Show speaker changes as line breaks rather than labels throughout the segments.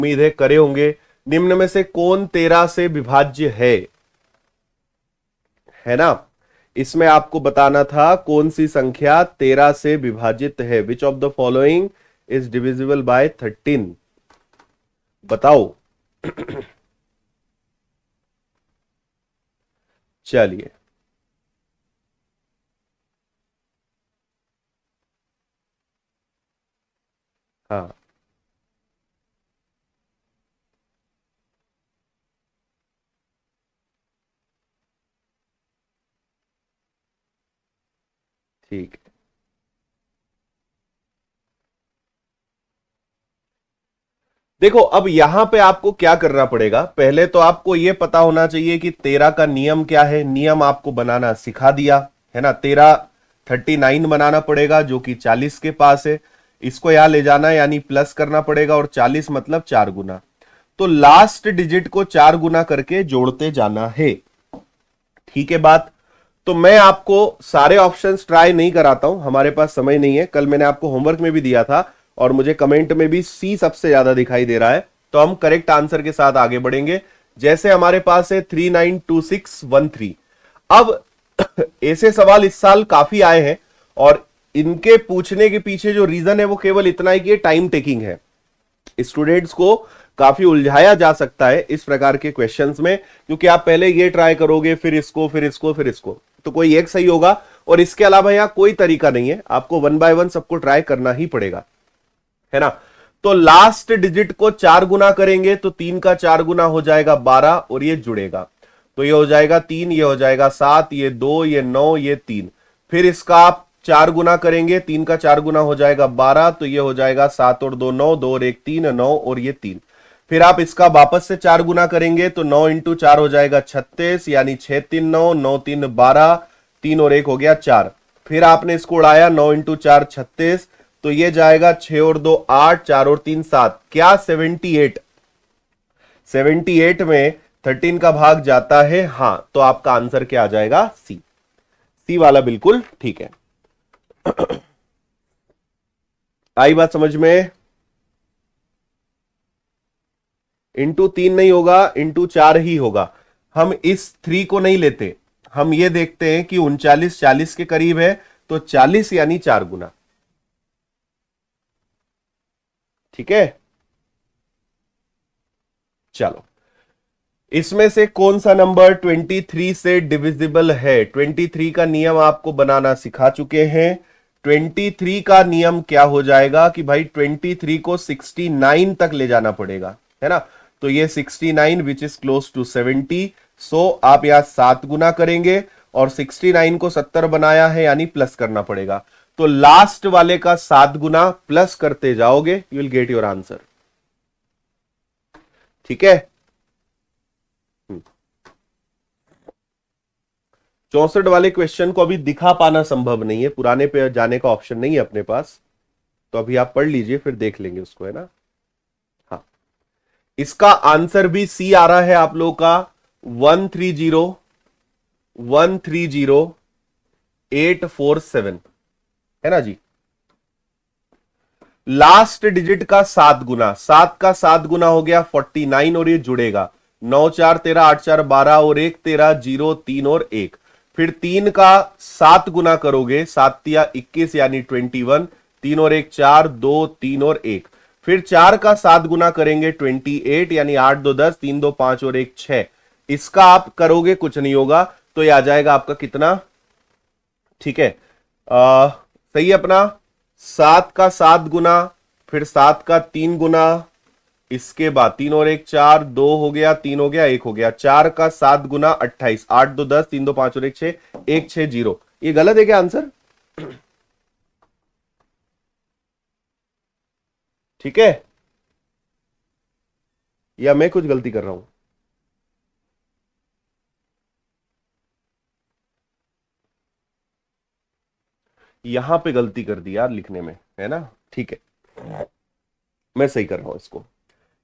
उम्मीद है करे होंगे। निम्न में से कौन 13 से विभाज्य है ना? इसमें आपको बताना था कौन सी संख्या 13 से विभाजित है। Which of the following is divisible by 13? बताओ। चलिए, हाँ ठीक है। देखो, अब यहां पे आपको क्या करना पड़ेगा, पहले तो आपको यह पता होना चाहिए कि 13 का नियम क्या है। नियम आपको बनाना सिखा दिया है ना। 13 39 बनाना पड़ेगा जो कि 40 के पास है। इसको यहां ले जाना यानी प्लस करना पड़ेगा, और 40 मतलब 4 गुना। तो लास्ट डिजिट को 4 गुना करके जोड़ते जाना है। ठीक है बात। तो मैं आपको सारे ऑप्शंस ट्राई नहीं कराता हूं, हमारे पास समय नहीं है। कल मैंने आपको होमवर्क में भी दिया था और मुझे कमेंट में भी सी सबसे ज्यादा दिखाई दे रहा है। तो हम करेक्ट आंसर के साथ आगे बढ़ेंगे। जैसे हमारे पास है 392613। अब ऐसे सवाल इस साल काफी आए हैं, और इनके पूछने के पीछे जो रीजन है वो केवल इतना ही कि टाइम टेकिंग है। स्टूडेंट्स को काफी उलझाया जा सकता है इस प्रकार के क्वेश्चंस में, क्योंकि आप पहले ये ट्राई करोगे, फिर इसको, फिर इसको, फिर इसको, तो कोई एक सही होगा। और इसके अलावा यहां कोई तरीका नहीं है, आपको 1 बाय 1 सबको ट्राई करना ही पड़ेगा, है ना। तो लास्ट डिजिट को 4 गुना करेंगे तो 3 का 4 गुना हो जाएगा 12, और ये जुड़ेगा। तो ये हो जाएगा 3, ये हो जाएगा 7, ये 2, ये 9, ये 3। फिर इसका आप 4 गुना करेंगे, 3 का 4 गुना हो जाएगा 12, तो ये हो जाएगा 7 और 2 9, 2 और 1 3, 9 और ये 3। फिर आप इसका वापस से 4 गुना करेंगे तो 9 इंटू 4 हो जाएगा 36, यानी 6 3 9, 9 3 12, 3 और 1 हो गया 4। फिर आपने इसको उड़ाया, 9 इंटू 4 36, तो ये जाएगा 6 और 2 8, 4 और 3 7, क्या 78? 78 में 13 का भाग जाता है, हां। तो आपका आंसर क्या आ जाएगा? सी। सी वाला बिल्कुल ठीक है। आई बात समझ में? इंटू 3 नहीं होगा, इंटू 4 ही होगा। हम इस 3 को नहीं लेते, हम ये देखते हैं कि 39 40 के करीब है, तो 40 यानी 4 गुना। ठीक है, चलो। इसमें से कौन सा नंबर 23 से डिविजिबल है? 23 का नियम आपको बनाना सिखा चुके हैं। 23 का नियम क्या हो जाएगा कि भाई 23 को 69 तक ले जाना पड़ेगा, है ना। तो ये 69 विच इज क्लोज टू 70। सो आप यहां 7 गुना करेंगे, और 69 को 70 बनाया है यानी प्लस करना पड़ेगा। तो लास्ट वाले का 7 गुना प्लस करते जाओगे, you will get your answer. ठीक है। 64 वाले क्वेश्चन को अभी दिखा पाना संभव नहीं है, पुराने पे जाने का ऑप्शन नहीं है अपने पास। तो अभी आप पढ़ लीजिए, फिर देख लेंगे उसको, है ना। हाँ, इसका आंसर भी सी आ रहा है आप लोगों का। 130847 है ना जी। लास्ट डिजिट का 7 गुना, 7 का 7 गुना हो गया 49, और ये जुड़ेगा 9 4 13, 8 4 12, और 1 13, 0 3 और 1। फिर 3 का 7 गुना करोगे, 7 तिया 21 यानी 21, 3 और 1 4, 2 3 और 1। फिर 4 का 7 गुना करेंगे 28, यानी 8 2 10, 3 2 5 और 1 6। इसका आप करोगे कुछ नहीं होगा, तो ये आ जाएगा आपका कितना? ठीक है, सही है अपना। 7 का 7 गुना, फिर 7 का 3 गुना, इसके बाद 3 और 1 4, 2 हो गया, 3 हो गया, 1 हो गया। 4 का 7 गुना 28, 8 2 10, 3 2 5 और 1 6, 1 6 0। ये गलत है क्या आंसर? ठीक है, या मैं कुछ गलती कर रहा हूं? यहां पे गलती कर दी यार लिखने में, है ना। ठीक है, मैं सही कर रहा हूं इसको।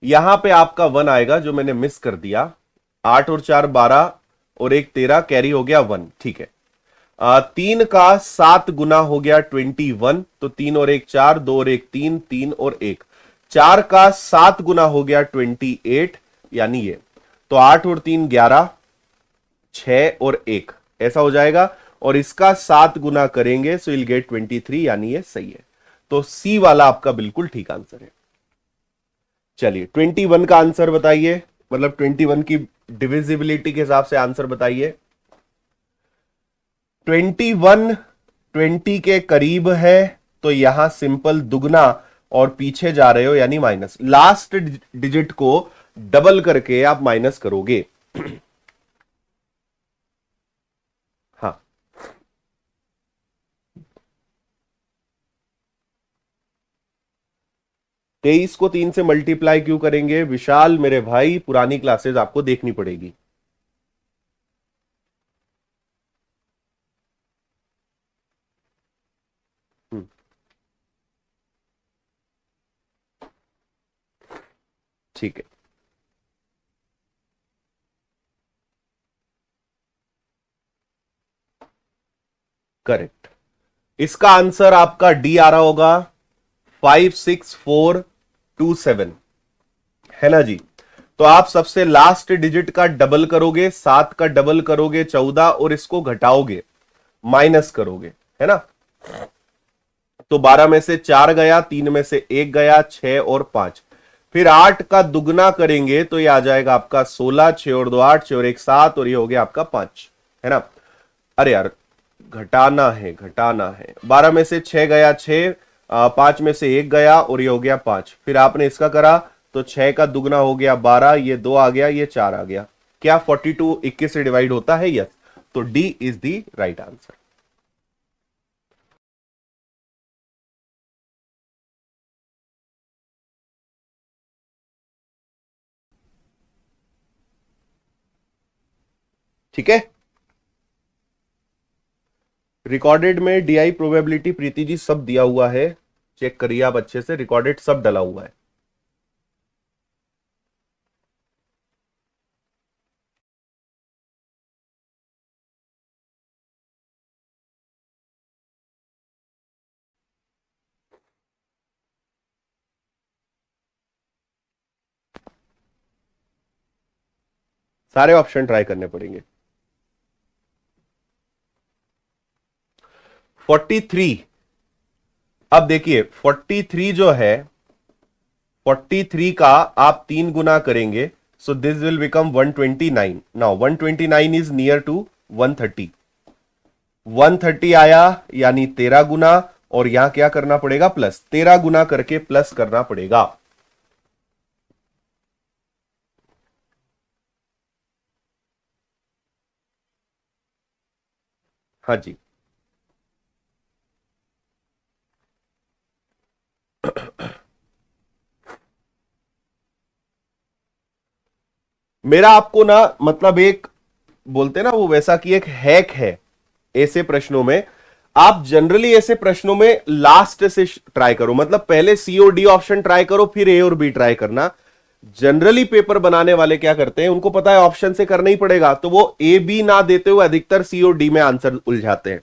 यहां पे आपका 1 आएगा जो मैंने मिस कर दिया। 8 और 4 12, और 1 13, कैरी हो गया 1। ठीक है, 3 का 7 गुना हो गया 21, तो 3 और 1 4, 2 और 1 3, 3 और 1। 4 का 7 गुना हो गया 28, यानी ये। तो 8 और 3 11, 6 और 1 ऐसा हो जाएगा, और इसका 7 गुना करेंगे सो विल गेट 23, यानी ये सही है। तो सी वाला आपका बिल्कुल ठीक आंसर है। चलिए 21 का आंसर बताइए, मतलब 21 की डिविजिबिलिटी के हिसाब से आंसर बताइए। 21 20 के करीब है, तो यहां सिंपल दुगना और पीछे जा रहे हो यानी माइनस, लास्ट डिजिट को डबल करके आप माइनस करोगे। हाँ, 23 को 3 से मल्टीप्लाई क्यों करेंगे विशाल मेरे भाई, पुरानी क्लासेस आपको देखनी पड़ेगी। हम्म, ठीक है, करेक्ट। इसका आंसर आपका डी आ रहा होगा, 56427, है ना जी। तो आप सबसे लास्ट डिजिट का डबल करोगे, 7 का डबल करोगे 14, और इसको घटाओगे, माइनस करोगे, है ना। तो 12 में से 4 गया, 3 में से 1 गया, 6 और 5, फिर 8 का दुगना करेंगे तो ये आ जाएगा आपका 16, 6 और 2 8, 6 और 1 7, और ये हो गया आपका 5, है ना। अरे यार, घटाना है, घटाना है। 12 में से 6 गया 6, 5 में से 1 गया और ये हो गया 5, फिर आपने इसका करा तो 6 का दुगना हो गया 12, ये 2 आ गया, ये 4 आ गया। क्या 42 21 से डिवाइड होता है? यस। तो D is the right answer. ठीक है, रिकॉर्डेड में डीआई प्रोबेबिलिटी प्रीति जी सब दिया हुआ है, चेक करिए आप अच्छे से, रिकॉर्डेड सब डला हुआ है। सारे ऑप्शन ट्राई करने पड़ेंगे। 43, अब देखिए 43 जो है, 43 का आप 3 गुना करेंगे, so this will become 129। Now 129 is near to 130, 130 आया यानी 13 गुना, और यहां क्या करना पड़ेगा? प्लस 13 गुना करके प्लस करना पड़ेगा। हाँ जी, मेरा आपको ना मतलब एक, बोलते ना वो वैसा कि एक हैक है ऐसे प्रश्नों में। आप जनरली ऐसे प्रश्नों में लास्ट से ट्राई करो, मतलब पहले सी और डी ऑप्शन ट्राई करो, फिर ए और बी ट्राई करना। जनरली पेपर बनाने वाले क्या करते हैं, उनको पता है ऑप्शन से करना ही पड़ेगा, तो वो ए बी ना देते हुए अधिकतर सी और डी में आंसर उलझाते हैं।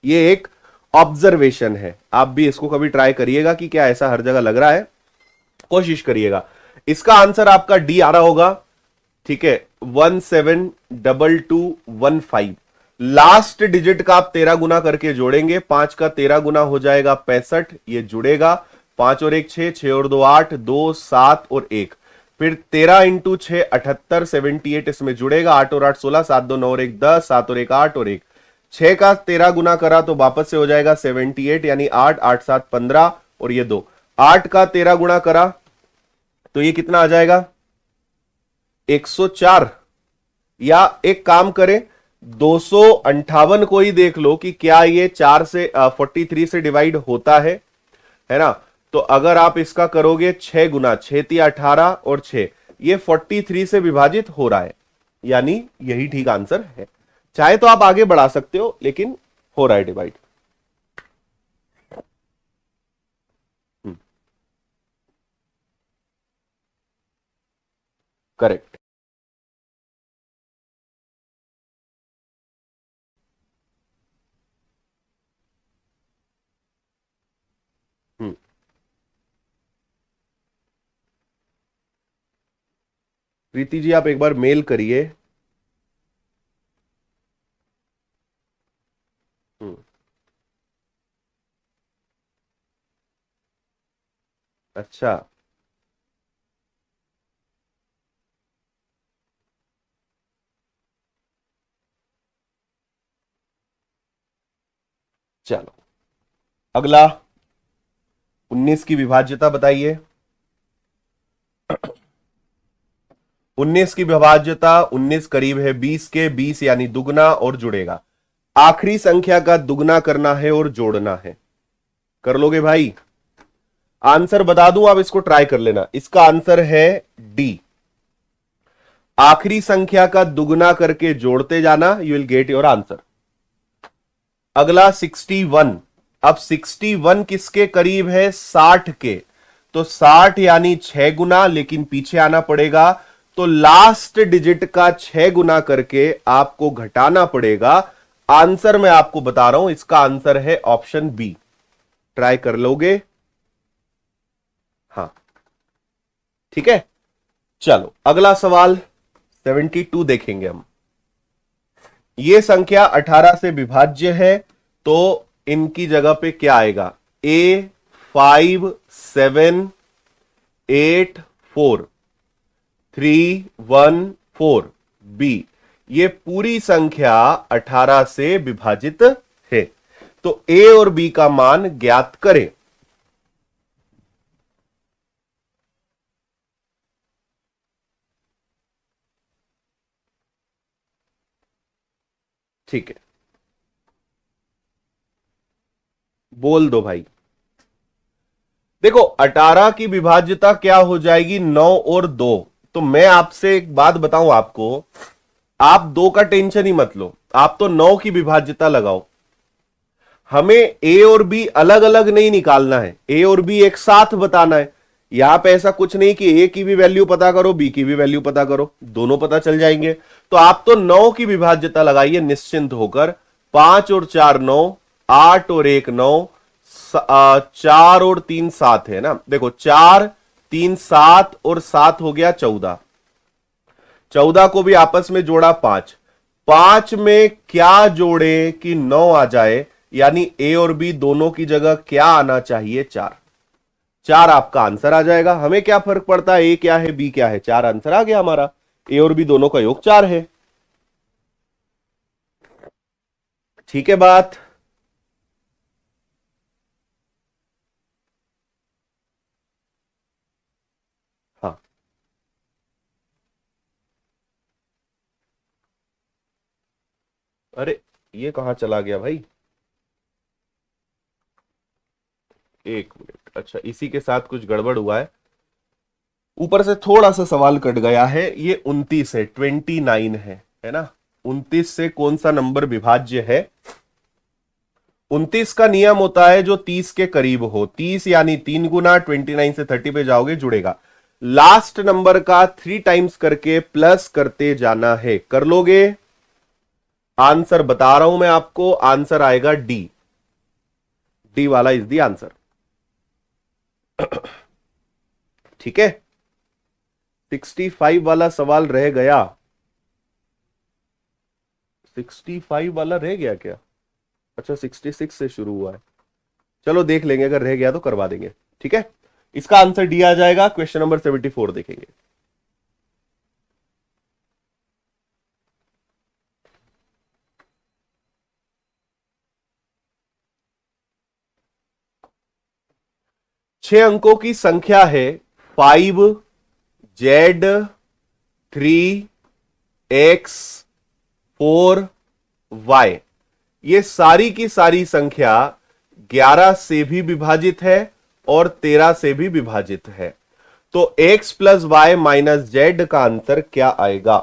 ये एक ऑब्जर्वेशन है, आप भी इसको कभी ट्राई करिएगा कि क्या ऐसा हर जगह लग रहा है, कोशिश करिएगा। इसका आंसर आपका डी आ रहा होगा, ठीक है। 172215, लास्ट डिजिट का आप 13 गुना करके जोड़ेंगे, 5 का 13 गुना हो जाएगा 65, ये जुड़ेगा, 5 और 1 6, 6 और 2 8, 2 7 और 1, फिर 13 इंटू 6 78, 78 इसमें जुड़ेगा, 8 और 8 16, 7 2 9 और 1 10, 7 और 1 8 और 1, 6 का 13 गुना करा तो वापस से हो जाएगा 78, यानी 8 8 7 15, और ये 2, 8 का 13 गुना करा तो ये कितना आ जाएगा? 104। या एक काम करें, 258 को ही देख लो कि क्या ये 4 से 43 से डिवाइड होता है ना। तो अगर आप इसका करोगे 6 गुना, 6 × 18 और 6, ये 43 से विभाजित हो रहा है, यानी यही ठीक आंसर है। चाहे तो आप आगे बढ़ा सकते हो, लेकिन हो रहा है डिवाइड। करेक्ट। हम्म, प्रीति जी आप एक बार मेल करिए। हम्म, अच्छा चलो, अगला 19 की विभाज्यता बताइए। 19 की विभाज्यता, 19 करीब है 20 के, 20 यानी दुगना और जुड़ेगा। आखिरी संख्या का दुगना करना है और जोड़ना है। कर लोगे भाई? आंसर बता दूं, आप इसको ट्राई कर लेना। इसका आंसर है डी। आखिरी संख्या का दुगना करके जोड़ते जाना, you will get your answer. अगला 61। अब 61 किसके करीब है? 60 के। तो 60 यानी 6 गुना, लेकिन पीछे आना पड़ेगा। तो लास्ट डिजिट का 6 गुना करके आपको घटाना पड़ेगा। आंसर मैं आपको बता रहा हूं, इसका आंसर है ऑप्शन बी। ट्राई कर लोगे? हाँ, ठीक है। चलो अगला सवाल 72 देखेंगे हम। ये संख्या 18 से विभाज्य है, तो इनकी जगह पे क्या आएगा? ए 5, 7, 8, 4, 3, 1, 4 बी। ये पूरी संख्या 18 से विभाजित है। तो ए और बी का मान ज्ञात करें। ठीक है, बोल दो भाई। देखो 18 की विभाज्यता क्या हो जाएगी? 9 और 2। तो मैं आपसे एक बात बताऊं आपको, आप 2 का टेंशन ही मत लो, आप तो 9 की विभाज्यता लगाओ। हमें ए और बी अलग अलग नहीं निकालना है, ए और बी एक साथ बताना है। यहां पे ऐसा कुछ नहीं कि ए की भी वैल्यू पता करो, बी की भी वैल्यू पता करो, दोनों पता चल जाएंगे। तो आप तो 9 की विभाज्यता लगाइए निश्चिंत होकर। 5 और 4 9, 8 और 1 9, 4 और 3 7 है ना। देखो 4 3 7 और 7 हो गया 14। 14 को भी आपस में जोड़ा 5। 5 में क्या जोड़े कि 9 आ जाए? यानी ए और बी दोनों की जगह क्या आना चाहिए? 4। 4 आपका आंसर आ जाएगा। हमें क्या फर्क पड़ता है ए क्या है बी क्या है? 4 आंसर आ गया हमारा। ए और बी दोनों का योग 4 है। ठीक है बात। हाँ, अरे ये कहां चला गया भाई? एक मिनट, अच्छा इसी के साथ कुछ गड़बड़ हुआ है। ऊपर से थोड़ा सा सवाल कट गया है। ये 29 है, 29 है ना। 29 से कौन सा नंबर विभाज्य है? 29 का नियम होता है जो 30 के करीब हो। 30 यानी 3 गुना, 29 से 30 पे जाओगे जुड़ेगा। लास्ट नंबर का 3 टाइम्स करके प्लस करते जाना है। कर लोगे? आंसर बता रहा हूं मैं आपको, आंसर आएगा डी। डी वाला इज दी आंसर। ठीक है, 65 वाला सवाल रह गया। 65 वाला रह गया क्या? अच्छा 66 से शुरू हुआ है। चलो देख लेंगे, अगर रह गया तो करवा देंगे। ठीक है, इसका आंसर डी आ जाएगा। क्वेश्चन नंबर 74 देखेंगे। 6 अंकों की संख्या है 5, Z, 3, X, 4, Y। ये सारी की सारी संख्या 11 से भी विभाजित है और 13 से भी विभाजित है। तो x plus Y minus Z का आंसर क्या आएगा?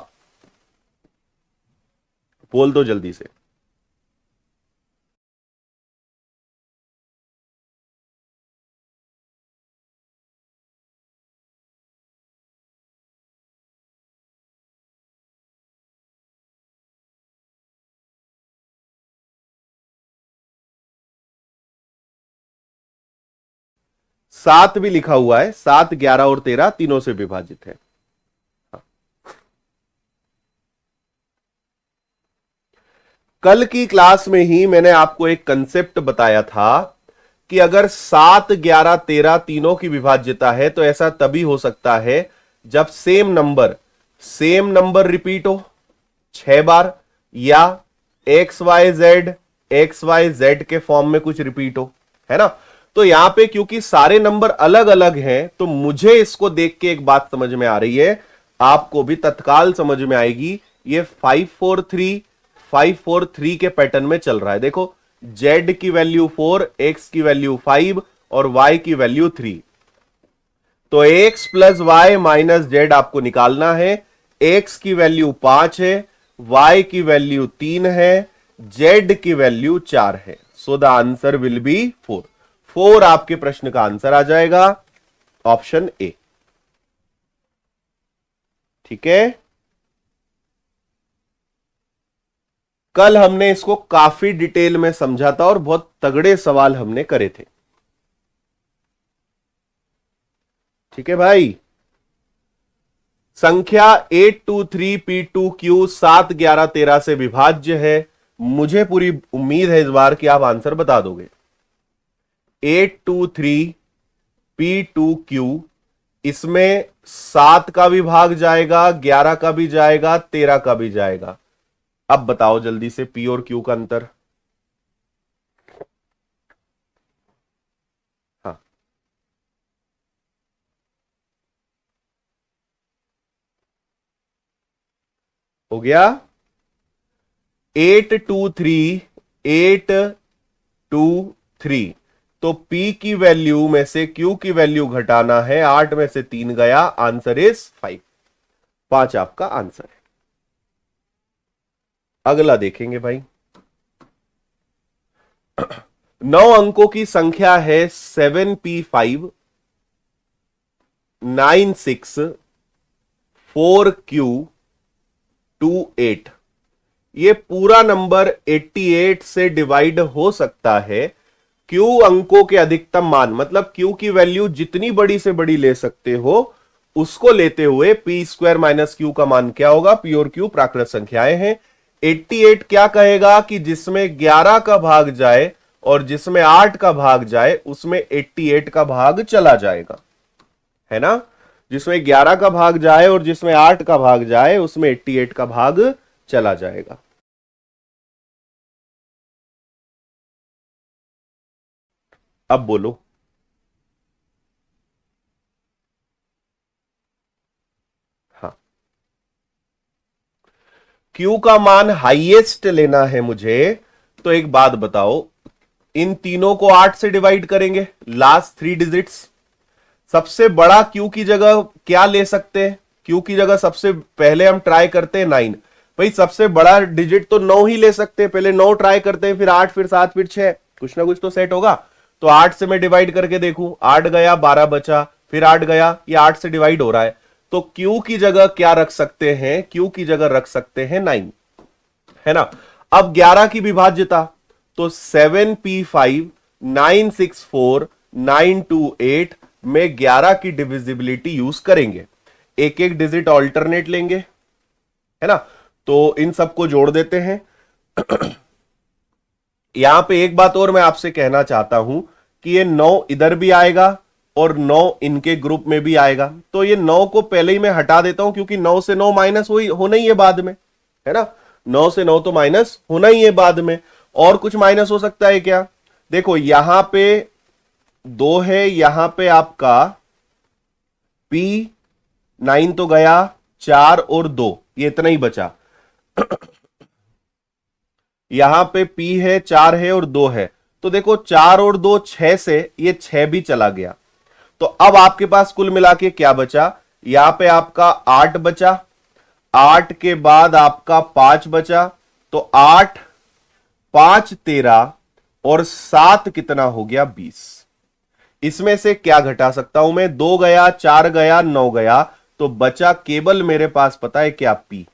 बोल दो जल्दी से। सात भी लिखा हुआ है, 7, 11 और 13 तीनों से विभाजित है। हाँ। कल की क्लास में ही मैंने आपको एक कंसेप्ट बताया था कि अगर 7, 11, 13 तीनों की विभाज्यता है तो ऐसा तभी हो सकता है जब सेम नंबर रिपीट हो 6 बार, या एक्स वाई जेड के फॉर्म में कुछ रिपीट हो, है ना। तो यहां पे क्योंकि सारे नंबर अलग अलग हैं तो मुझे इसको देख के एक बात समझ में आ रही है, आपको भी तत्काल समझ में आएगी। ये 543 के पैटर्न में चल रहा है। देखो, z की वैल्यू 4, x की वैल्यू 5 और y की वैल्यू 3। तो x plus Y minus Z आपको निकालना है। x की वैल्यू 5 है, y की वैल्यू 3 है, z की वैल्यू 4 है। So the answer will be 4। 4 आपके प्रश्न का आंसर आ जाएगा, ऑप्शन ए। ठीक है, कल हमने इसको काफी डिटेल में समझा था और बहुत तगड़े सवाल हमने करे थे। ठीक है भाई, संख्या 823P2Q 7, 11, 13 से विभाज्य है। मुझे पूरी उम्मीद है इस बार कि आप आंसर बता दोगे। 823P2Q, इसमें 7 का भी भाग जाएगा, 11 का भी जाएगा, 13 का भी जाएगा। अब बताओ जल्दी से P और Q का अंतर। हाँ, हो गया। 823 तो P की वैल्यू में से Q की वैल्यू घटाना है। 8 में से 3 गया, आंसर इज 5। 5 आपका आंसर है। अगला देखेंगे भाई। 9 अंकों की संख्या है 7P5 96 4Q 28। ये पूरा नंबर 88 से डिवाइड हो सकता है। Q अंकों के अधिकतम मान, मतलब Q की वैल्यू जितनी बड़ी से बड़ी ले सकते हो उसको लेते हुए P स्क्वायर माइनस Q का मान क्या होगा। P और Q प्राकृत संख्याएं हैं। 88 क्या कहेगा कि जिसमें 11 का भाग जाए और जिसमें 8 का भाग जाए उसमें 88 का भाग चला जाएगा, है ना। जिसमें 11 का भाग जाए और जिसमें 8 का भाग जाए उसमें 88 का भाग चला जाएगा। अब बोलो। हाँ, Q का मान हाईएस्ट लेना है मुझे, तो एक बात बताओ, इन तीनों को 8 से डिवाइड करेंगे, लास्ट 3 डिजिट्स। सबसे बड़ा Q की जगह क्या ले सकते हैं। Q की जगह सबसे पहले हम ट्राई करते हैं 9। भाई सबसे बड़ा डिजिट तो 9 ही ले सकते हैं। पहले 9 ट्राई करते हैं, फिर 8, फिर 7, फिर 6, कुछ ना कुछ तो सेट होगा। तो 8 से मैं डिवाइड करके देखूं, 8 गया, 12 बचा, फिर 8 गया, ये 8 से डिवाइड हो रहा है। तो Q की जगह क्या रख सकते हैं, Q की जगह रख सकते हैं 9, है ना। अब 11 की विभाज्यता, तो 7P5 964 928 में 11 की डिविजिबिलिटी यूज करेंगे। एक एक डिजिट ऑल्टरनेट लेंगे, है ना। तो इन सबको जोड़ देते हैं। यहां पे एक बात और मैं आपसे कहना चाहता हूं कि ये 9 इधर भी आएगा और 9 इनके ग्रुप में भी आएगा। तो ये 9 को पहले ही मैं हटा देता हूं, क्योंकि 9 से 9 माइनस होना ही है बाद में, है ना। 9 से 9 तो माइनस होना ही है बाद में। और कुछ माइनस हो सकता है क्या। देखो यहां पे 2 है, यहां पे आपका P9 तो गया, 4 और 2, ये इतना ही बचा। यहां पे P है, 4 है और 2 है। तो देखो 4 और 2 6 से ये 6 भी चला गया। तो अब आपके पास कुल मिला के क्या बचा। यहां पे आपका 8 बचा, 8 के बाद आपका 5 बचा। तो 8, 5 13 और 7 कितना हो गया 20। इसमें से क्या घटा सकता हूं मैं, 2 गया, 4 गया, 9 गया, तो बचा केवल मेरे पास पता है क्या P।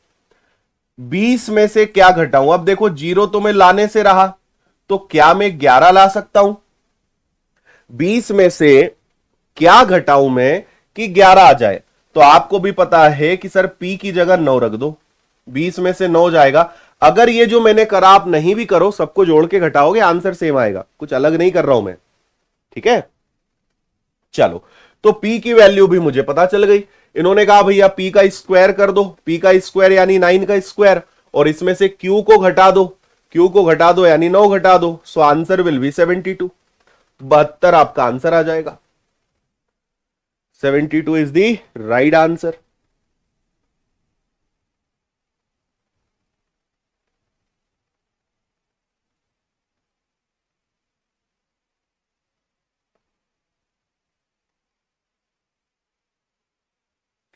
20 में से क्या घटाऊं। अब देखो 0 तो मैं लाने से रहा, तो क्या मैं 11 ला सकता हूं। 20 में से क्या घटाऊं मैं कि 11 आ जाए। तो आपको भी पता है कि सर P की जगह 9 रख दो, 20 में से 9 जाएगा। अगर ये जो मैंने करा आप नहीं भी करो, सबको जोड़ के घटाओगे आंसर सेम आएगा, कुछ अलग नहीं कर रहा हूं मैं, ठीक है। चलो, तो p की वैल्यू भी मुझे पता चल गई। इन्होंने कहा भैया p का स्क्वायर कर दो, p का स्क्वायर यानी 9 का स्क्वायर, और इसमें से q को घटा दो, q को घटा दो यानी 9 घटा दो, सो आंसर विल बी 72। 72 आपका आंसर आ जाएगा। 72 is the right answer.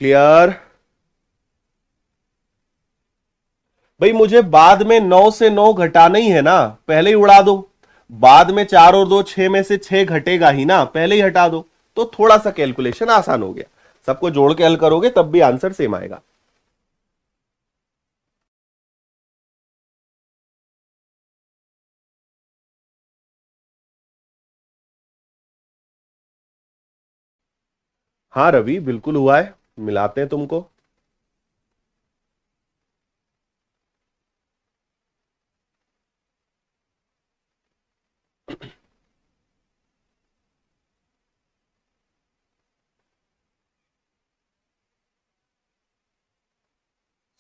Clear? भाई मुझे बाद में 9 से 9 घटाना ही है ना, पहले ही उड़ा दो। बाद में 4 और 2 6 में से 6 घटेगा ही ना, पहले ही हटा दो, तो थोड़ा सा कैलकुलेशन आसान हो गया। सबको जोड़ के हल करोगे तब भी आंसर सेम आएगा। हाँ रवि, बिल्कुल हुआ है, मिलाते हैं तुमको।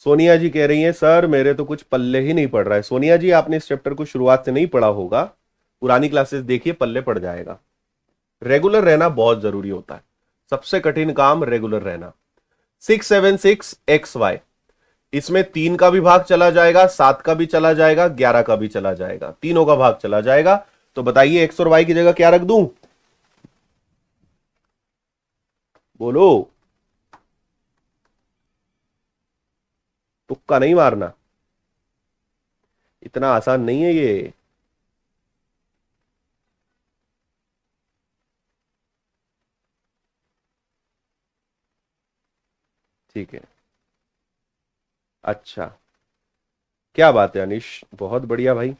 सोनिया जी कह रही हैं सर मेरे तो कुछ पल्ले ही नहीं पड़ रहा है। सोनिया जी, आपने इस चैप्टर को शुरुआत से नहीं पढ़ा होगा, पुरानी क्लासेस देखिए, पल्ले पड़ जाएगा। रेगुलर रहना बहुत जरूरी होता है, सबसे कठिन काम रेगुलर रहना। 676 XY, इसमें 3 का भी भाग चला जाएगा, 7 का भी चला जाएगा, 11 का भी चला जाएगा, तीनों का भाग चला जाएगा। तो बताइए एक्स और वाई की जगह क्या रख दूं? बोलो, तुक्का नहीं मारना, इतना आसान नहीं है ये। ठीक है, अच्छा, क्या बात है अनिश, बहुत बढ़िया भाई,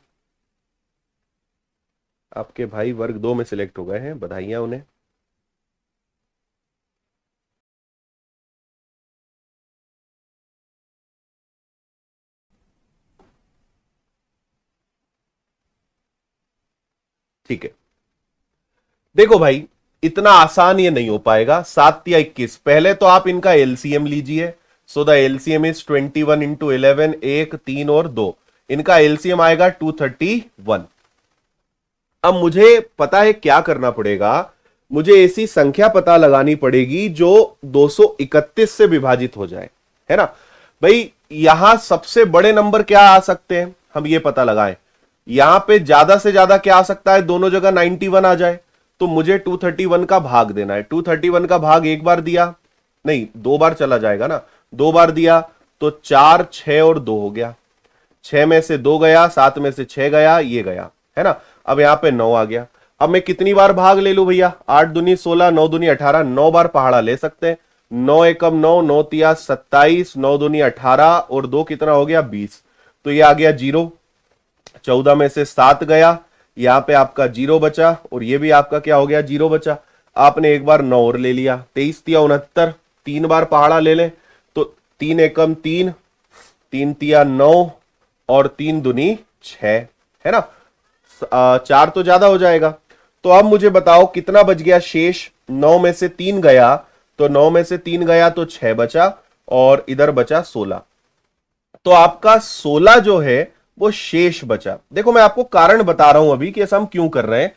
आपके भाई वर्ग 2 में सिलेक्ट हो गए हैं, बधाइयां उन्हें। ठीक है, देखो भाई, इतना आसान ये नहीं हो पाएगा। 7 या 21, पहले तो आप इनका एलसीएम लीजिए। So the LCM is 21 into 11, 1 3 और 2, इनका एलसीएम आएगा 231। अब मुझे पता है क्या करना पड़ेगा, मुझे ऐसी संख्या पता लगानी पड़ेगी जो 231 से विभाजित हो जाए, है ना भाई। यहां सबसे बड़े नंबर क्या आ सकते हैं, हम ये पता लगाएं। यहां पे ज्यादा से ज्यादा क्या आ सकता है, दोनों जगह 91 आ जाए, तो मुझे 231 का भाग देना है। 231 का भाग एक बार दिया, नहीं 2 बार चला जाएगा ना, 2 बार दिया तो 4 6 और 2 हो गया, 6 में से 2 गया, 7 में से 6 गया, ये गया, है ना। अब यहां पे 9 आ गया। अब मैं कितनी बार भाग ले लू भैया, 8 दूनी 16, 9 दूनी 18, 9 बार पहाड़ा ले सकते हैं। 9 एकम 9, 9 तिया 27, 9 दूनी 18 और 2 कितना हो गया 20, तो ये आ गया 0। 14 में से 7 गया, यहां पे आपका 0 बचा, और ये भी आपका क्या हो गया 0 बचा। आपने एक बार 9 और ले लिया, 23 तिया 69, 3 बार पहाड़ा ले लें तो 3 एकम 3, 3 तिया 9 और 3 दुनी 6, है ना। 4 तो ज्यादा हो जाएगा। तो अब मुझे बताओ कितना बच गया शेष। 9 में से 3 गया, तो 9 में से 3 गया तो 6 बचा, और इधर बचा 16, तो आपका 16 जो है वो शेष बचा। देखो मैं आपको कारण बता रहा हूं अभी कि ऐसा हम क्यों कर रहे हैं।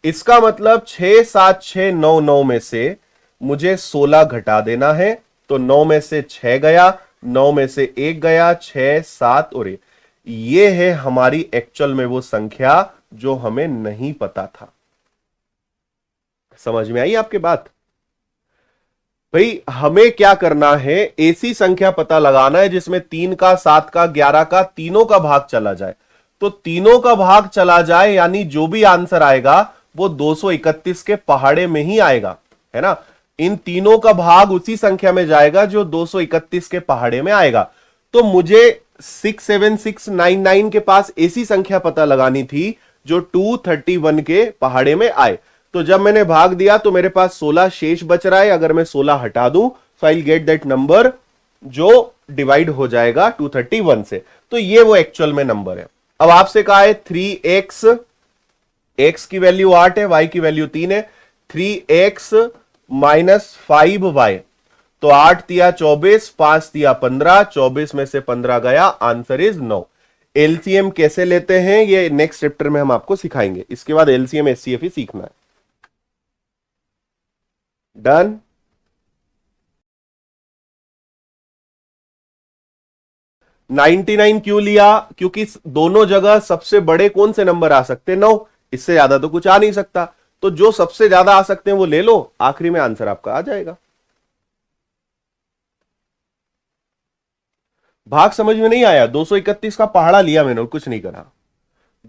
इसका मतलब 6 7 6 9 9 में से मुझे 16 घटा देना है, तो 9 में से 6 गया, 9 में से 1 गया, 6 7 और 1, ये है हमारी एक्चुअल में वो संख्या जो हमें नहीं पता था। समझ में आई आपके बात? भाई हमें क्या करना है, ऐसी संख्या पता लगाना है जिसमें 3 का 7 का 11 का तीनों का भाग चला जाए। तो तीनों का भाग चला जाए यानी जो भी आंसर आएगा वो 231 के पहाड़े में ही आएगा, है ना। इन तीनों का भाग उसी संख्या में जाएगा जो 231 के पहाड़े में आएगा। तो मुझे 67699 के पास ऐसी संख्या पता लगानी थी जो 231 के पहाड़े में आए। तो जब मैंने भाग दिया तो मेरे पास 16 शेष बच रहा है। अगर मैं 16 हटा दूं तो आई गेट दैट नंबर जो डिवाइड हो जाएगा 231 से। तो ये वो एक्चुअल में नंबर है। अब आपसे कहा है 3x, x की वैल्यू 8 है, y की वैल्यू 3 है, 3x माइनस 5y। तो 8 दिया 24, 5 दिया 15, 24 में से 15 गया, आंसर इज 9। एलसीएम कैसे लेते हैं ये नेक्स्ट चैप्टर में हम आपको सिखाएंगे। इसके बाद एलसीएम एचसीएफ ही सीखना है। डन। 99 क्यों लिया? क्योंकि दोनों जगह सबसे बड़े कौन से नंबर आ सकते हैं? 9। इससे ज्यादा तो कुछ आ नहीं सकता। तो जो सबसे ज्यादा आ सकते हैं वो ले लो, आखिरी में आंसर आपका आ जाएगा। भाग समझ में नहीं आया? 231 का पहाड़ा लिया मैंने और कुछ नहीं करा।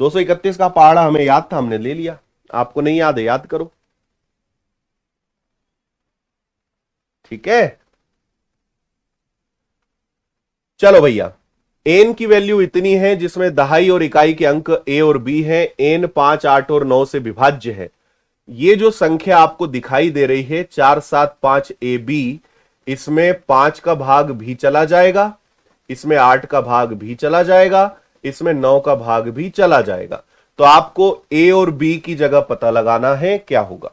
231 का पहाड़ा हमें याद था, हमने ले लिया। आपको नहीं याद है, याद करो। ठीक है, चलो भैया। एन की वैल्यू इतनी है जिसमें दहाई और इकाई के अंक ए और बी है। एन 5, 8 और 9 से विभाज्य है। ये जो संख्या आपको दिखाई दे रही है 475AB, इसमें 5 का भाग भी चला जाएगा, इसमें 8 का भाग भी चला जाएगा, इसमें 9 का भाग भी चला जाएगा। तो आपको ए और बी की जगह पता लगाना है, क्या होगा?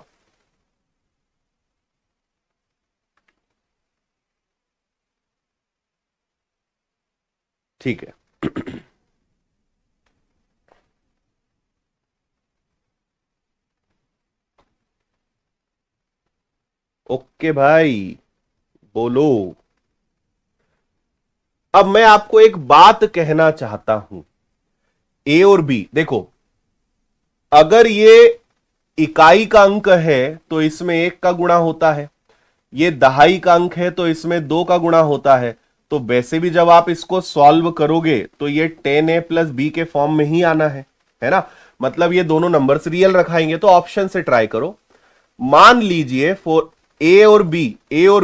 ठीक है। ओके भाई, बोलो। अब मैं आपको एक बात कहना चाहता हूं। ए और बी देखो, अगर ये इकाई का अंक है तो इसमें 1 का गुणा होता है, ये दहाई का अंक है तो इसमें 2 का गुणा होता है। तो वैसे भी जब आप इसको सॉल्व करोगे तो ये 10a प्लस बी के फॉर्म में ही आना है ना? मतलब ये दोनों नंबर्स रियल रखाएंगे। तो ऑप्शन से ट्राई करो। मान लीजिए फॉर ए और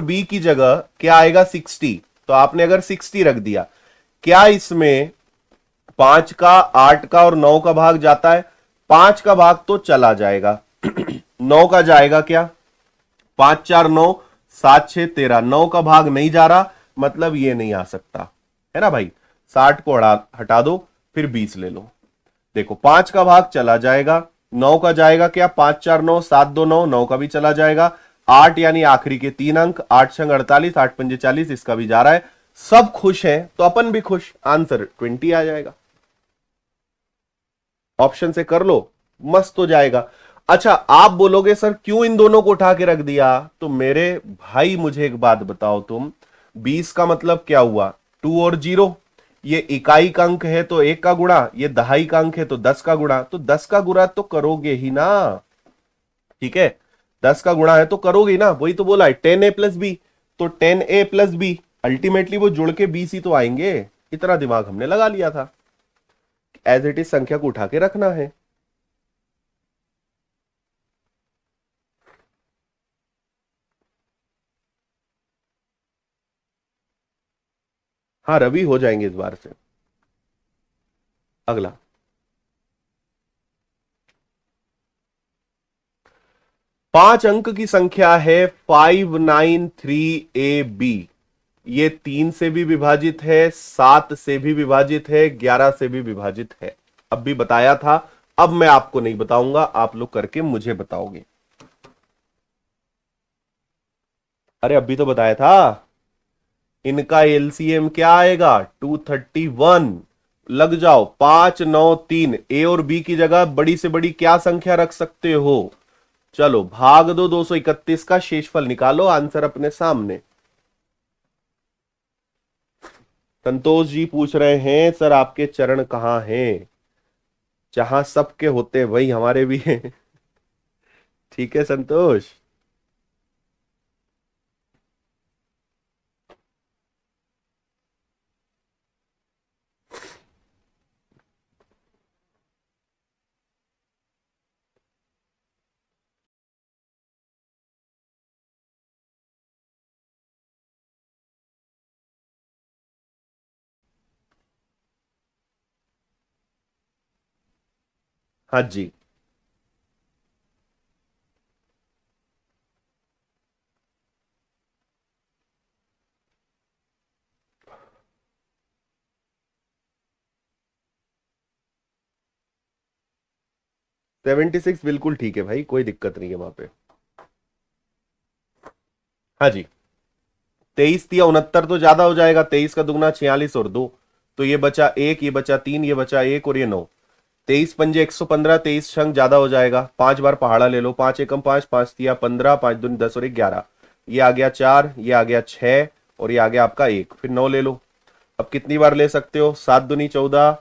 बी की जगह क्या आएगा? 60। तो आपने अगर 60 रख दिया, क्या इसमें 5 का, 8 का और 9 का भाग जाता है? 5 का भाग तो चला जाएगा। 9 का जाएगा क्या? 5 4 9, 7 6 13, 9 का भाग नहीं जा रहा, मतलब ये नहीं आ सकता, है ना भाई? 60 को हटा दो, फिर 20 ले लो। देखो 5 का भाग चला जाएगा, 9 का जाएगा क्या? 5 4 9, 7 2 9, 9 का भी चला जाएगा। 8 यानी आखिरी के 3 अंक, 8 छंग 48, 8 पंजे 40, इसका भी जा रहा है। सब खुश हैं तो अपन भी खुश, आंसर 20 आ जाएगा। ऑप्शन से कर लो, मस्त हो जाएगा। अच्छा, आप बोलोगे सर क्यों इन दोनों को उठा के रख दिया? तो मेरे भाई मुझे एक बात बताओ तुम, 20 का मतलब क्या हुआ? 2 और 0। ये इकाई का अंक है तो 1 का गुणा, ये दहाई का अंक है तो 10 का गुणा। तो 10 का गुणा तो करोगे ही ना, ठीक है? 10 का गुणा है तो करोगे ही ना, वही तो बोला है 10a प्लस बी। तो 10a प्लस बी, अल्टीमेटली वो जुड़ के 20 ही तो आएंगे। इतना दिमाग हमने लगा लिया था। एज इट इज संख्या को उठा के रखना है। हाँ, रवि हो जाएंगे इस बार से। अगला, 5 अंक की संख्या है 593AB। ये 3 से भी विभाजित है, 7 से भी विभाजित है, 11 से भी विभाजित है। अब भी बताया था, अब मैं आपको नहीं बताऊंगा, आप लोग करके मुझे बताओगे। अरे अभी तो बताया था। इनका एलसीएम क्या आएगा? 231। लग जाओ, 593। ए और बी की जगह बड़ी से बड़ी क्या संख्या रख सकते हो? चलो भाग दो 231 का, शेषफल निकालो, आंसर अपने सामने। संतोष जी पूछ रहे हैं सर आपके चरण कहां हैं? जहां सबके होते हैं वही हमारे भी हैं। ठीक है संतोष। हाँ जी। 76 बिल्कुल ठीक है भाई, कोई दिक्कत नहीं है वहां पे। हाँ जी, 23 या 69 तो ज्यादा हो जाएगा, 23 का दुगना 46 और 2, तो ये बचा 1, ये बचा 3, ये बचा 1 और ये 9। 23 पंजे 115, 23 शंख ज्यादा हो जाएगा, 5 बार पहाड़ा ले लो, 5 एकम 5, 5 तिया 15, 5 दूनी 10 और 1 11, ये आ गया 4, ये आ गया 6 और ये आ गया आपका 1, फिर 9 ले लो। अब कितनी बार ले सकते हो, 7 दूनी 14,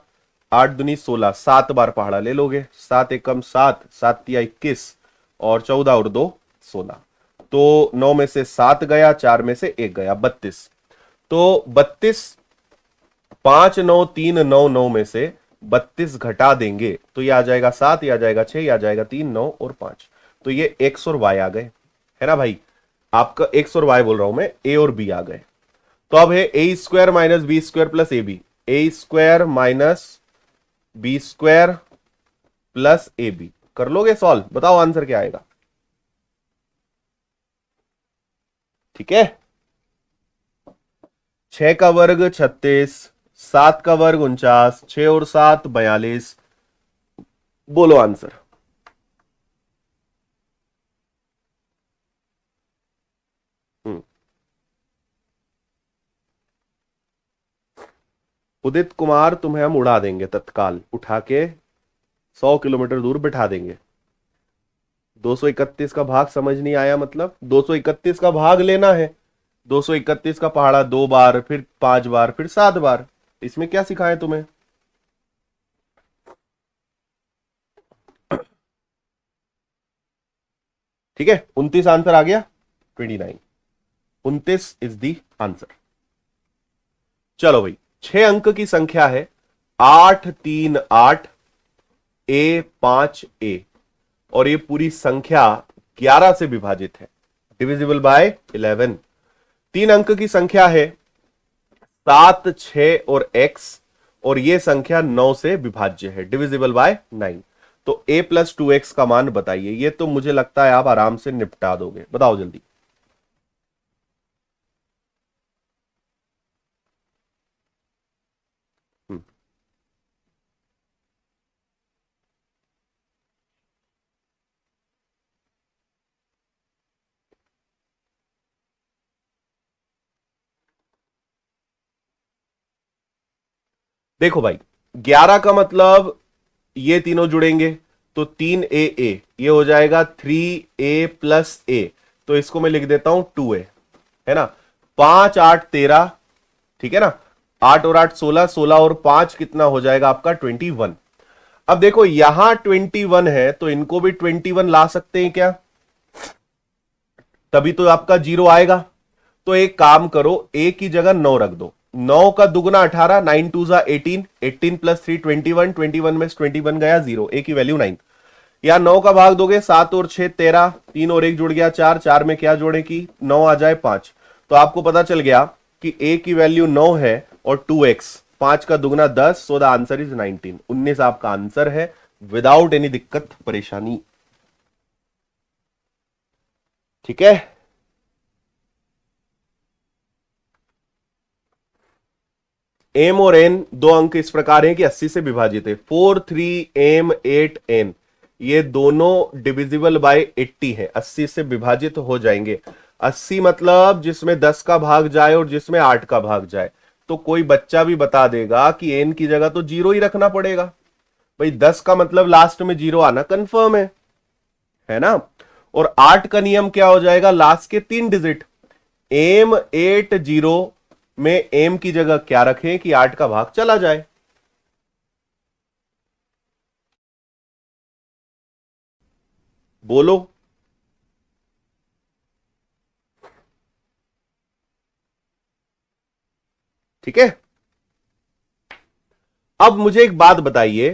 8 दूनी 16, 7 बार पहाड़ा ले लोगे, 7 एकम 7, 7 तिया 21 और 14 और 2 16, तो 9 में से 7 गया, 4 में से 1 गया, 32। तो 32, 5 9 3 9 9 में से 32 घटा देंगे तो ये आ जाएगा 7, ये आ जाएगा 6, ये आ जाएगा 3 9 और 5, तो ये एक्स और वाई आ गए, है ना भाई। आपका एक्स और वाई बोल रहा हूं मैं, ए और बी आ गए। तो अब है A square minus B square plus A B, A square minus B square plus A B, कर लोगे सॉल्व, बताओ आंसर क्या आएगा। ठीक है, 6 का वर्ग 36, 7 का वर्ग 49, 6 और 7 42, बोलो आंसर। हम्म, उदित कुमार तुम्हें हम उड़ा देंगे तत्काल, उठा के 100 किलोमीटर दूर बिठा देंगे। 231 का भाग समझ नहीं आया, मतलब 231 का भाग लेना है, 231 का पहाड़ा 2 बार, फिर 5 बार, फिर 7 बार, इसमें क्या सिखाएं तुम्हें। ठीक है, 29 आंसर आ गया, 29, 29 इज दी आंसर। चलो भाई, 6 अंक की संख्या है 8 3 8 ए 5 ए, और ये पूरी संख्या 11 से विभाजित है, डिविजिबल बाय 11। 3 अंक की संख्या है 7 6 और x, और ये संख्या 9 से विभाज्य है, डिविजिबल बाय 9। तो a प्लस 2x का मान बताइए, ये तो मुझे लगता है आप आराम से निपटा दोगे, बताओ जल्दी। हम्म, देखो भाई, 11 का मतलब ये तीनों जुड़ेंगे, तो 3a ये हो जाएगा 3a प्लस a, तो इसको मैं लिख देता हूं 2a, है ना। 5 8 13, ठीक है ना, 8 और 8 16, 16 और 5 कितना हो जाएगा आपका 21। अब देखो यहां 21 है, तो इनको भी 21 ला सकते हैं क्या, तभी तो आपका 0 आएगा। तो एक काम करो, ए की जगह 9 रख दो, 9 का दुगना 18, 9 2 जा 18, 18 प्लस 3 21, 21 में 21 गया 0, ए की वैल्यू 9। या 9 का भाग दोगे, 7 और 6 13, 3 और 1 जुड़ गया 4, 4 में क्या जोड़े कि 9 आ जाए 5, तो आपको पता चल गया कि ए की वैल्यू 9 है और 2x, 5 का दुगना 10, सो द आंसर इज 19, 19 आपका आंसर है, विदाउट एनी दिक्कत परेशानी। ठीक है, एम और एन दो अंक इस प्रकार हैं कि 80 से विभाजित है, 4 3 एम 8 एन, ये दोनों डिविजिबल बाय 80 है, 80 से विभाजित हो जाएंगे। 80 मतलब जिसमें 10 का भाग जाए और जिसमें 8 का भाग जाए, तो कोई बच्चा भी बता देगा कि एन की जगह तो 0 ही रखना पड़ेगा भाई, 10 का मतलब लास्ट में 0 आना कंफर्म है ना। और 8 का नियम क्या हो जाएगा, लास्ट के 3 डिजिट, एम 80 में एम की जगह क्या रखें कि 8 का भाग चला जाए। बोलो, ठीक है। अब मुझे एक बात बताइए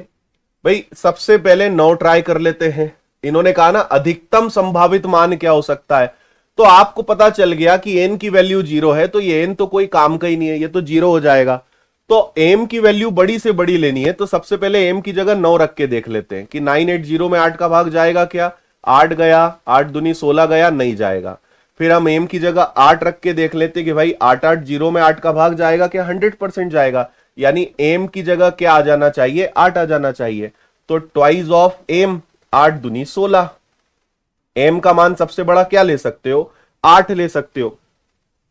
भाई, सबसे पहले 9 ट्राई कर लेते हैं, इन्होंने कहा ना अधिकतम संभावित मान क्या हो सकता है, तो आपको पता चल गया कि एन की वैल्यू 0 है, तो ये एन तो कोई काम का ही नहीं है, ये तो 0 हो जाएगा। तो एम की वैल्यू बड़ी से बड़ी लेनी है, तो सबसे पहले एम की जगह 9 रख के देख लेते हैं कि 980 में 8 का भाग जाएगा क्या, 8 गया, 8 दूनी 16 गया, नहीं जाएगा। फिर हम एम की जगह 8 रख के देख लेते कि भाई 880 में 8 का भाग जाएगा क्या, 100% जाएगा, यानी एम की जगह क्या आ जाना चाहिए, 8 आ जाना चाहिए। तो ट्वाइस ऑफ एम, 8 दूनी 16। एम का मान सबसे बड़ा क्या ले सकते हो, 8 ले सकते हो।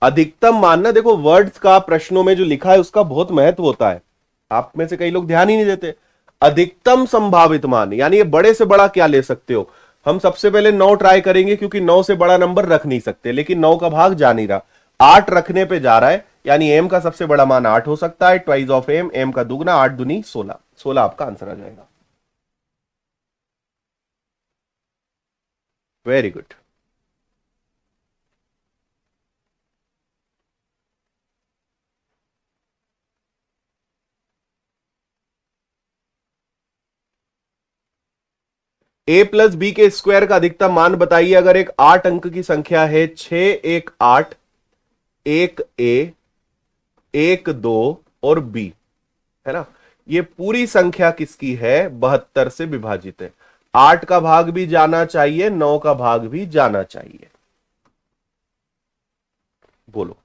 अधिकतम मान ना, देखो वर्ड्स का प्रश्नों में जो लिखा है उसका बहुत महत्व होता है, आप में से कई लोग ध्यान ही नहीं देते। अधिकतम संभावित मान यानी ये बड़े से बड़ा क्या ले सकते हो। हम सबसे पहले 9 ट्राई करेंगे क्योंकि 9 से बड़ा नंबर रख नहीं सकते, लेकिन 9 का भाग जा नहीं रहा, 8 रखने पे जा रहा है, यानी एम का सबसे बड़ा मान 8 हो सकता है। ट्वाइस ऑफ एम, एम का दुगना, 8 दूनी 16, 16 आपका आंसर आ जाएगा। Very good. A plus B के स्क्वायर का अधिकतम मान बताइए। अगर एक 8 अंक की संख्या है, 6 1 8, 1 ए, 1 2 और बी, है ना, ये पूरी संख्या किसकी है, 72 से विभाजित है। 8 का भाग भी जाना चाहिए, 9 का भाग भी जाना चाहिए। बोलो।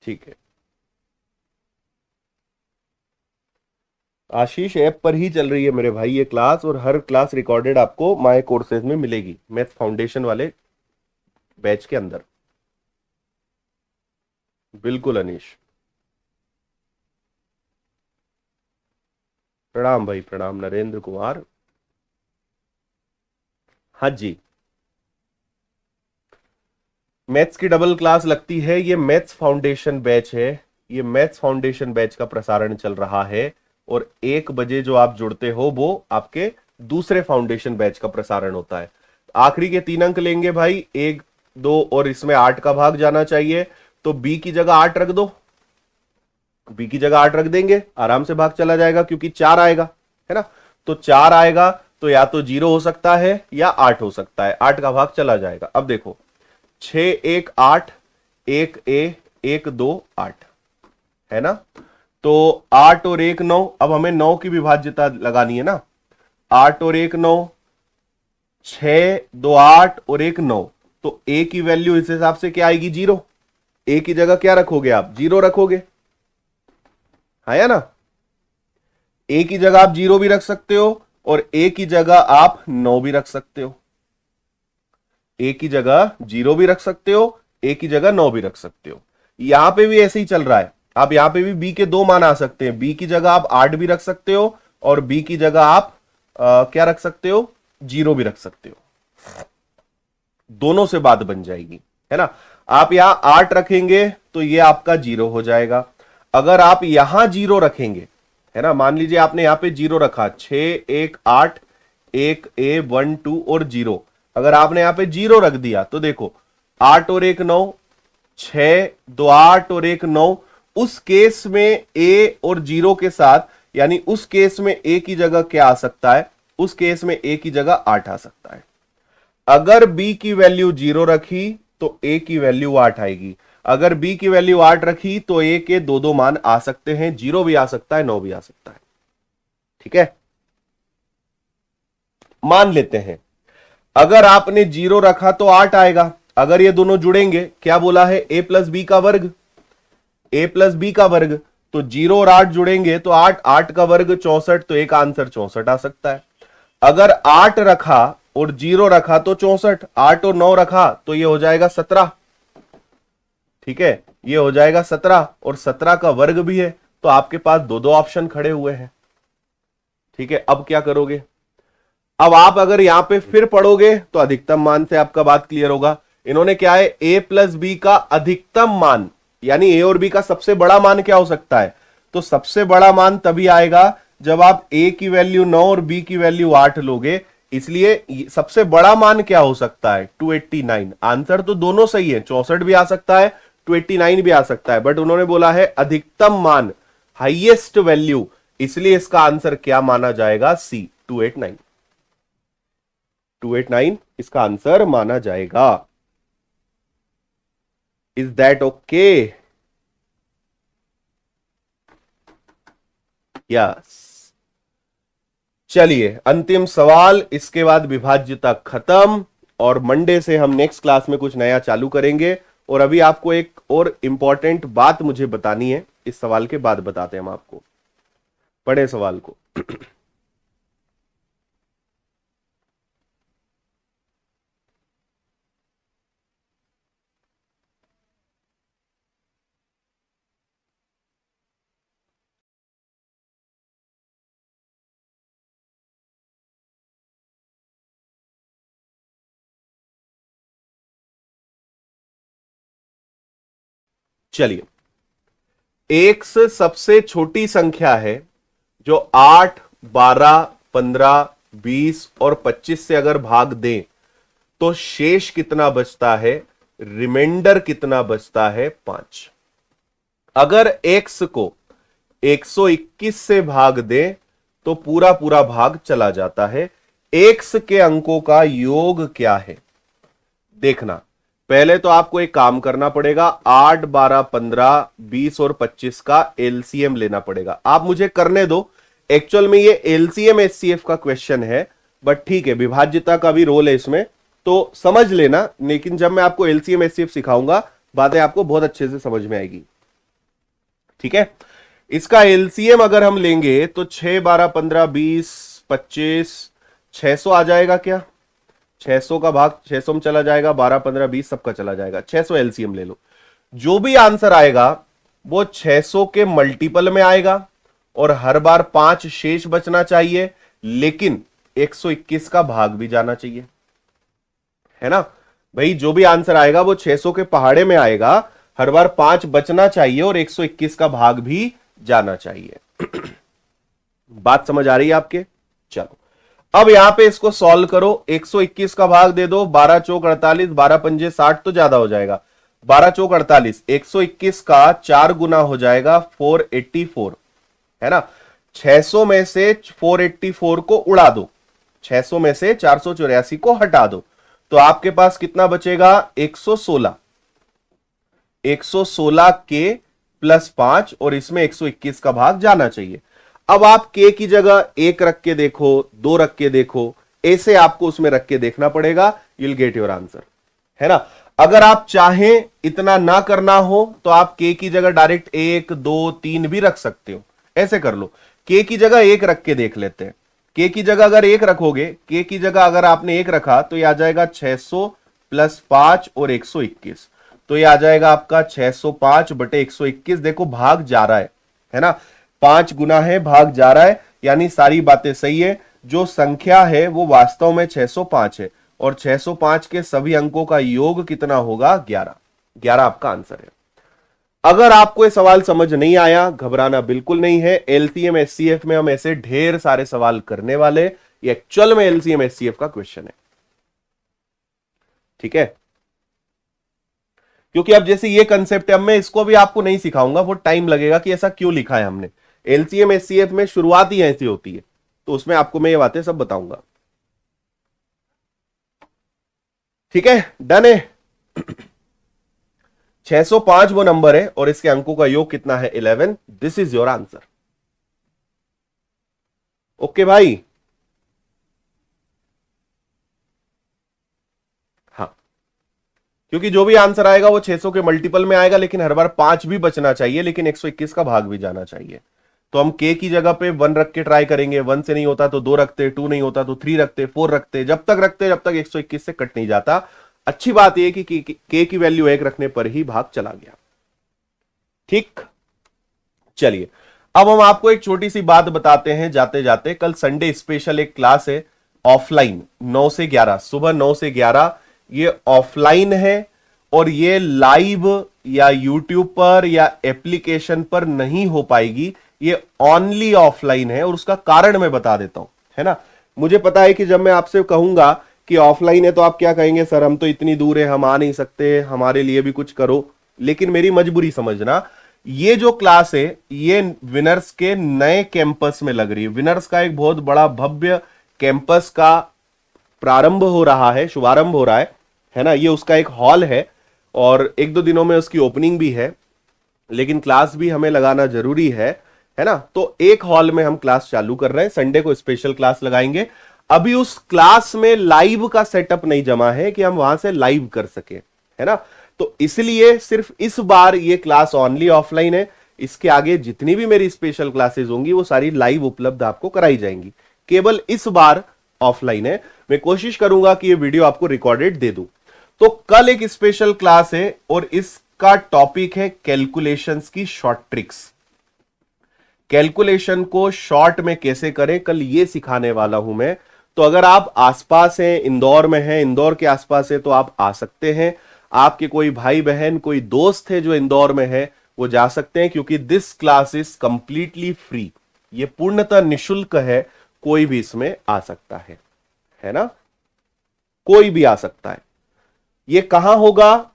ठीक है, आशीष ऐप पर ही चल रही है मेरे भाई ये क्लास, और हर क्लास रिकॉर्डेड आपको माय कोर्सेज में मिलेगी, मैथ्स फाउंडेशन वाले बैच के अंदर। बिल्कुल अनीश, प्रणाम भाई प्रणाम। नरेंद्र कुमार, हाँ जी, मैथ्स की डबल क्लास लगती है, ये मैथ्स फाउंडेशन बैच है, ये मैथ्स फाउंडेशन बैच का प्रसारण चल रहा है। और 1 बजे जो आप जुड़ते हो वो आपके दूसरे फाउंडेशन बैच का प्रसारण होता है। आखिरी के 3 अंक लेंगे भाई, 1 2, और इसमें 8 का भाग जाना चाहिए, तो बी की जगह 8 रख दो। बी की जगह 8 रख देंगे, आराम से भाग चला जाएगा क्योंकि 4 आएगा, है ना। तो 4 आएगा तो या तो 0 हो सकता है या 8 हो सकता है, 8 का भाग चला जाएगा। अब देखो, 6 1 8, 1 ए, 1 2 8, है ना। तो 8 और 1 9, अब हमें 9 की विभाज्यता लगानी है ना। 8 और 1 9, 6 2 8 और 1 9, तो ए की वैल्यू इस हिसाब से क्या आएगी, 0। ए की जगह क्या रखोगे आप, 0 रखोगे, है या ना। ए की जगह आप 0 भी रख सकते हो और ए की जगह आप 9 भी रख सकते हो। ए की जगह 0 भी रख सकते हो, ए की जगह 9 भी रख सकते हो। यहां पे भी ऐसे ही चल रहा है, आप यहां पे भी बी के 2 मान आ सकते हैं। बी की जगह आप 8 भी रख सकते हो और बी की जगह आप क्या रख सकते हो, 0 भी रख सकते हो। दोनों से बात बन जाएगी, है ना। आप यहां 8 रखेंगे तो ये आपका 0 हो जाएगा। अगर आप यहां 0 रखेंगे, है ना, मान लीजिए आपने यहां पे 0 रखा, 6 1 8, 1 ए 1 2 और 0, अगर आपने यहां पे 0 रख दिया तो देखो, 8 और 1 9, 6 2 8 और 1 9, उस केस में ए और 0 के साथ, यानी उस केस में ए की जगह क्या आ सकता है, उस केस में ए की जगह 8 आ सकता है। अगर बी की वैल्यू 0 रखी तो ए की वैल्यू 8 आएगी। अगर बी की वैल्यू 8 रखी तो ए के दो दो मान आ सकते हैं, 0 भी आ सकता है, 9 भी आ सकता है। ठीक है, मान लेते हैं अगर आपने 0 रखा तो 8 आएगा। अगर ये दोनों जुड़ेंगे, क्या बोला है, ए प्लस बी का वर्ग, ए प्लस बी का वर्ग, तो 0 और 8 जुड़ेंगे तो 8, 8 का वर्ग 64, तो एक आंसर 64 आ सकता है। अगर 8 रखा और 0 रखा तो 64, 8 और 9 रखा तो ये हो जाएगा 17। ठीक है, ये हो जाएगा 17 और 17 का वर्ग भी है, तो आपके पास दो दो ऑप्शन खड़े हुए हैं। ठीक है, अब क्या करोगे, अब आप अगर यहां पे फिर पढ़ोगे तो अधिकतम मान से आपका बात क्लियर होगा। इन्होंने क्या है, ए प्लस बी का अधिकतम मान, यानी ए और बी का सबसे बड़ा मान क्या हो सकता है, तो सबसे बड़ा मान तभी आएगा जब आप ए की वैल्यू 9 और बी की वैल्यू 8 लोगे। इसलिए सबसे बड़ा मान क्या हो सकता है, 289। आंसर तो दोनों सही है, 64 भी आ सकता है, 289 भी आ सकता है, बट उन्होंने बोला है अधिकतम मान, हाईएस्ट वैल्यू, इसलिए इसका आंसर क्या माना जाएगा, सी 289। 289 इसका आंसर माना जाएगा। Is that okay, yes. चलिए अंतिम सवाल, इसके बाद विभाज्यता खत्म और मंडे से हम नेक्स्ट क्लास में कुछ नया चालू करेंगे। और अभी आपको एक और इंपॉर्टेंट बात मुझे बतानी है, इस सवाल के बाद बताते हैं हम आपको, पढ़े सवाल को। चलिए, एक्स सबसे छोटी संख्या है जो 8, 12, 15, 20 और 25 से अगर भाग दें तो शेष कितना बचता है, रिमाइंडर कितना बचता है, 5। अगर x को 121 से भाग दें तो पूरा पूरा भाग चला जाता है। x के अंकों का योग क्या है देखना। पहले तो आपको एक काम करना पड़ेगा, 8, 12, 15, 20 और 25 का एलसीएम लेना पड़ेगा। आप मुझे करने दो, एक्चुअल में ये एलसीएम एचसीएफ का क्वेश्चन है, बट ठीक है, विभाज्यता का भी रोल है इसमें, तो समझ लेना। लेकिन जब मैं आपको एलसीएम एचसीएफ सिखाऊंगा, बातें आपको बहुत अच्छे से समझ में आएगी। ठीक है, इसका एलसीएम अगर हम लेंगे तो 6, 12, 15, 20, 25, 600 आ जाएगा क्या? 600 का भाग 600 में चला जाएगा, 12, 15, 20 सबका चला जाएगा, 600 एलसीएम ले लो। जो भी आंसर आएगा वो 600 के मल्टीपल में आएगा और हर बार 5 शेष बचना चाहिए, लेकिन 121 का भाग भी जाना चाहिए, है ना भाई। जो भी आंसर आएगा वो 600 के पहाड़े में आएगा, हर बार 5 बचना चाहिए और 121 का भाग भी जाना चाहिए। बात समझ आ रही है आपके? चलो अब यहां पे इसको सॉल्व करो। 121 का भाग दे दो, 12 चौक 48, 12 पंजे 60 तो ज्यादा हो जाएगा, 12 चौक 48, 121 का 4 गुना हो जाएगा 484, है ना। 600 में से 484 को उड़ा दो, 600 में से 484 को हटा दो, तो आपके पास कितना बचेगा? 116। 116 के प्लस 5 और इसमें 121 का भाग जाना चाहिए। अब आप के की जगह 1 रख के देखो, 2 रख के देखो, ऐसे आपको उसमें रख के देखना पड़ेगा, you will get your answer, है ना। अगर आप चाहें इतना ना करना हो तो आप के की जगह डायरेक्ट 1, 2, 3 भी रख सकते हो, ऐसे कर लो। के की जगह 1 रख के देख लेते हैं। के की जगह अगर 1 रखोगे, के की जगह अगर आपने 1 रखा तो यह आ जाएगा 600 प्लस 5 और 121, तो यह आ जाएगा आपका 605 बटे 121। देखो भाग जा रहा है ना, 5 गुना है, भाग जा रहा है, यानी सारी बातें सही है। जो संख्या है वो वास्तव में 605 है और 605 के सभी अंकों का योग कितना होगा? 11। 11 आपका आंसर है। अगर आपको ये सवाल समझ नहीं आया, घबराना बिल्कुल नहीं है। एलसीएम एचसीएफ में हम ऐसे ढेर सारे सवाल करने वाले, ये एक्चुअल में एलसीएम एचसीएफ का क्वेश्चन है, ठीक है। क्योंकि अब जैसे ये कंसेप्ट है, अब मैं इसको भी आपको नहीं सिखाऊंगा, वो टाइम लगेगा कि ऐसा क्यों लिखा है हमने। एलसीएम एचसीएफ में शुरुआत ही ऐसी होती है, तो उसमें आपको मैं ये बातें सब बताऊंगा, ठीक है। डन है। 605 वो नंबर है और इसके अंकों का योग कितना है? 11। This is your answer. Okay भाई, हाँ, क्योंकि जो भी आंसर आएगा वो 600 के मल्टीपल में आएगा, लेकिन हर बार 5 भी बचना चाहिए, लेकिन 121 का भाग भी जाना चाहिए। तो हम के की जगह पे 1 रख के ट्राई करेंगे, 1 से नहीं होता तो 2 रखते, 2 नहीं होता तो 3 रखते, 4 रखते, जब तक रखते जब तक 121 से कट नहीं जाता। अच्छी बात यह कि के की वैल्यू 1 रखने पर ही भाग चला गया, ठीक। चलिए अब हम आपको एक छोटी सी बात बताते हैं जाते जाते। कल संडे स्पेशल एक क्लास है ऑफलाइन, 9 से 11, सुबह 9 से 11, ये ऑफलाइन है और ये लाइव या यूट्यूब पर या एप्लीकेशन पर नहीं हो पाएगी, ये ओनली ऑफलाइन है। और उसका कारण मैं बता देता हूं, है ना। मुझे पता है कि जब मैं आपसे कहूंगा कि ऑफलाइन है तो आप क्या कहेंगे? सर हम तो इतनी दूर है, हम आ नहीं सकते, हमारे लिए भी कुछ करो। लेकिन मेरी मजबूरी समझना, ये जो क्लास है ये विनर्स के नए कैंपस में लग रही है। विनर्स का एक बहुत बड़ा भव्य कैंपस का प्रारंभ हो रहा है, शुभारंभ हो रहा है ना। ये उसका एक हॉल है और 1-2 दिनों में उसकी ओपनिंग भी है, लेकिन क्लास भी हमें लगाना जरूरी है, है ना। तो एक हॉल में हम क्लास चालू कर रहे हैं, संडे को स्पेशल क्लास लगाएंगे। अभी उस क्लास में लाइव का सेटअप नहीं जमा है कि हम वहां से लाइव कर सके, है ना। तो इसलिए सिर्फ इस बार ये क्लास ओनली ऑफलाइन है। इसके आगे जितनी भी मेरी स्पेशल क्लासेस होंगी वो सारी लाइव उपलब्ध आपको कराई जाएंगी, केवल इस बार ऑफलाइन है। मैं कोशिश करूंगा कि ये वीडियो आपको रिकॉर्डेड दे दूं। तो कल एक स्पेशल क्लास है और इसका टॉपिक है कैलकुलेशंस की शॉर्ट ट्रिक्स। कैलकुलेशन को शॉर्ट में कैसे करें, कल ये सिखाने वाला हूं मैं। तो अगर आप आसपास हैं, इंदौर में हैं, इंदौर के आसपास है, तो आप आ सकते हैं। आपके कोई भाई बहन, कोई दोस्त है जो इंदौर में है, वो जा सकते हैं, क्योंकि this class is completely free. ये पूर्णतः निशुल्क है, कोई भी इसमें आ सकता है ना, कोई भी आ सकता है। ये कहां होगा?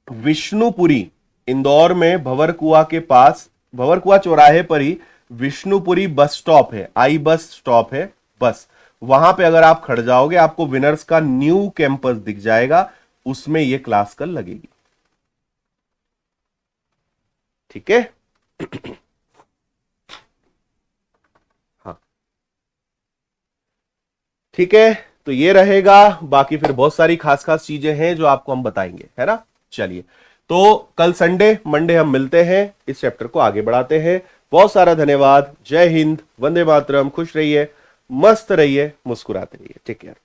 विष्णुपुरी, इंदौर में भंवरकुआ के पास, भंवरकुआ चौराहे पर ही विष्णुपुरी बस स्टॉप है, आई बस स्टॉप है बस, वहां पे अगर आप खड़ जाओगे आपको विनर्स का न्यू कैंपस दिख जाएगा, उसमें यह क्लास कल लगेगी। ठीक है। हाँ ठीक है, तो ये रहेगा। बाकी फिर बहुत सारी खास खास चीजें हैं जो आपको हम बताएंगे, है ना। चलिए, तो कल संडे मंडे हम मिलते हैं, इस चैप्टर को आगे बढ़ाते हैं। बहुत सारा धन्यवाद। जय हिंद, वंदे मातरम, खुश रहिए, मस्त रहिए, मुस्कुराते रहिए। Take care.